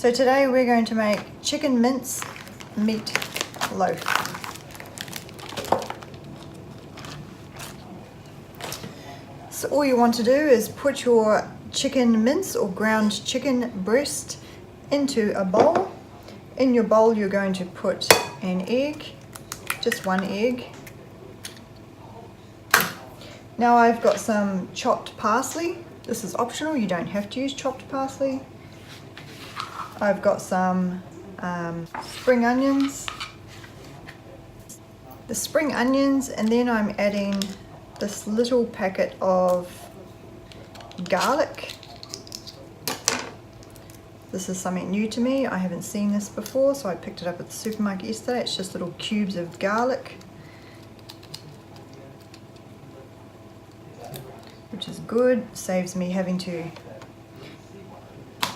So today we're going to make chicken mince meat loaf. So all you want to do is put your chicken mince or ground chicken breast into a bowl. In your bowl you're going to put an egg, just one egg. Now I've got some chopped parsley. This is optional, you don't have to use chopped parsley. I've got some spring onions. The spring onions, and then I'm adding this little packet of garlic. This is something new to me. I haven't seen this before, so I picked it up at the supermarket yesterday. It's just little cubes of garlic, which is good. Saves me having to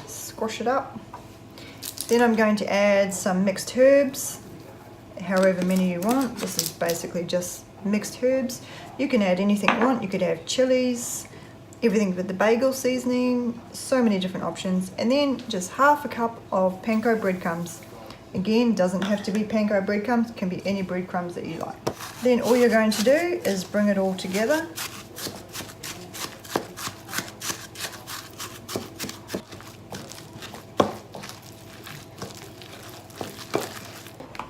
squash it up. Then I'm going to add some mixed herbs, however many you want. This is basically just mixed herbs. You can add anything you want. You could have chilies, everything with the bagel seasoning, so many different options. And then just half a cup of panko breadcrumbs. Again, doesn't have to be panko breadcrumbs, it can be any breadcrumbs that you like. Then all you're going to do is bring it all together.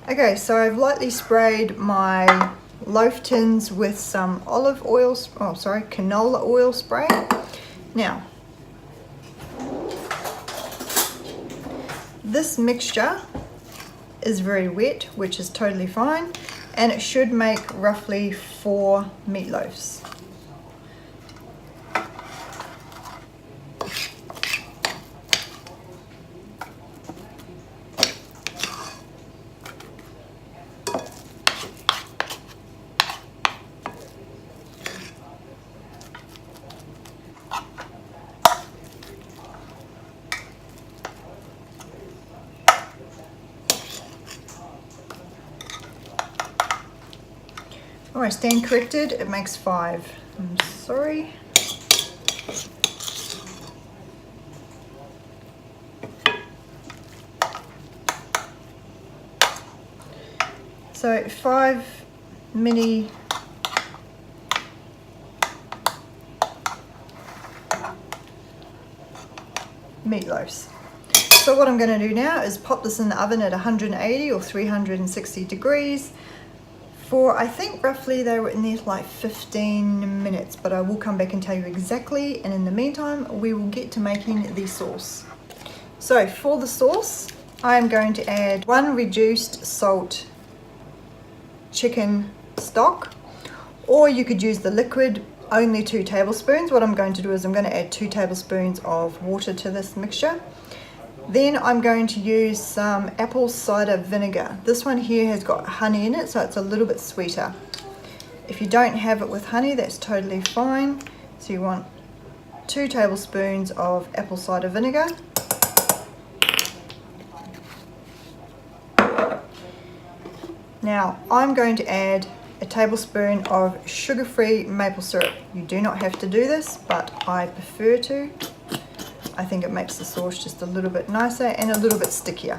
Okay, so I've lightly sprayed my loaf tins with some canola oil spray. Now, this mixture is very wet, which is totally fine, and it should make roughly 4 meatloaves. Oh, I stand corrected, it makes 5. I'm sorry. So 5 mini meatloaves. So what I'm going to do now is pop this in the oven at 180 or 360 degrees for, I think roughly they were in there for like 15 minutes, but I will come back and tell you exactly, and in the meantime we will get to making the sauce. So for the sauce I am going to add 1 reduced salt chicken stock, or you could use the liquid, only 2 tablespoons. What I'm going to do is I'm going to add 2 tablespoons of water to this mixture. Then I'm going to use some apple cider vinegar. This one here has got honey in it, so it's a little bit sweeter. If you don't have it with honey, that's totally fine. So you want 2 tablespoons of apple cider vinegar. Now I'm going to add a tablespoon of sugar-free maple syrup. You do not have to do this, but I prefer to. I think it makes the sauce just a little bit nicer and a little bit stickier.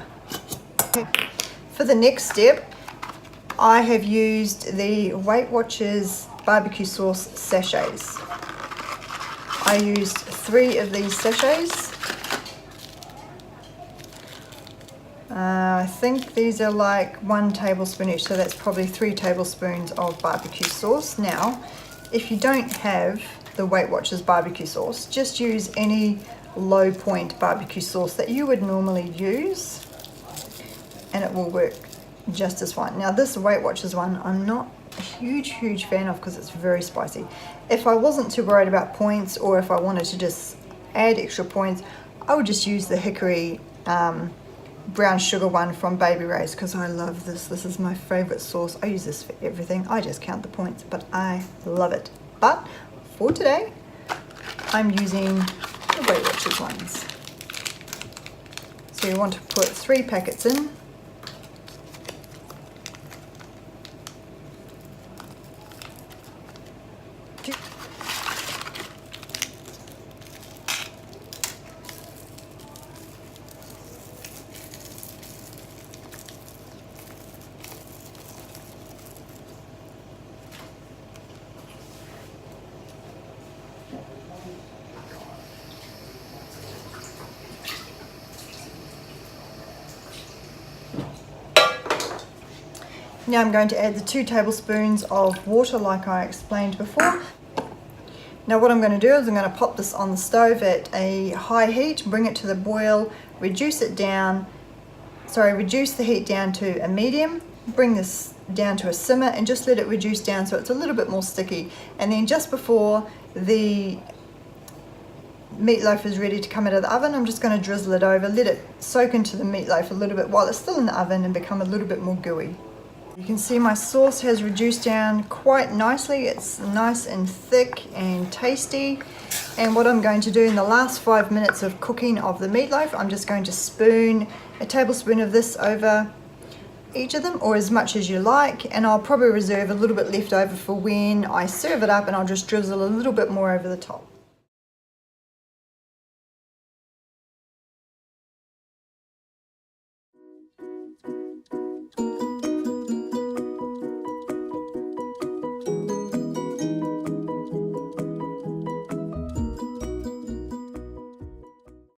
For the next step, I have used the Weight Watchers barbecue sauce sachets. I used 3 of these sachets. I think these are like 1 tablespoon each, so that's probably 3 tablespoons of barbecue sauce. Now, if you don't have the Weight Watchers barbecue sauce, just use any low point barbecue sauce that you would normally use, and it will work just as fine. Now this Weight Watchers one I'm not a huge fan of because it's very spicy. If I wasn't too worried about points, or if I wanted to just add extra points, I would just use the hickory brown sugar one from Baby Ray's, because I love this. This is my favorite sauce. I use this for everything. I just count the points, but I love it. But for today I'm using the Weight Watchers ones. So you want to put 3 packets in. Now I'm going to add the 2 tablespoons of water like I explained before. Now what I'm going to do is I'm going to pop this on the stove at a high heat, bring it to the boil, reduce the heat down to a medium, bring this down to a simmer and just let it reduce down so it's a little bit more sticky. And then just before the meatloaf is ready to come out of the oven, I'm just going to drizzle it over, let it soak into the meatloaf a little bit while it's still in the oven and become a little bit more gooey. You can see my sauce has reduced down quite nicely. It's nice and thick and tasty. And what I'm going to do in the last 5 minutes of cooking of the meatloaf, I'm just going to spoon a tablespoon of this over each of them, or as much as you like, and I'll probably reserve a little bit left over for when I serve it up, and I'll just drizzle a little bit more over the top.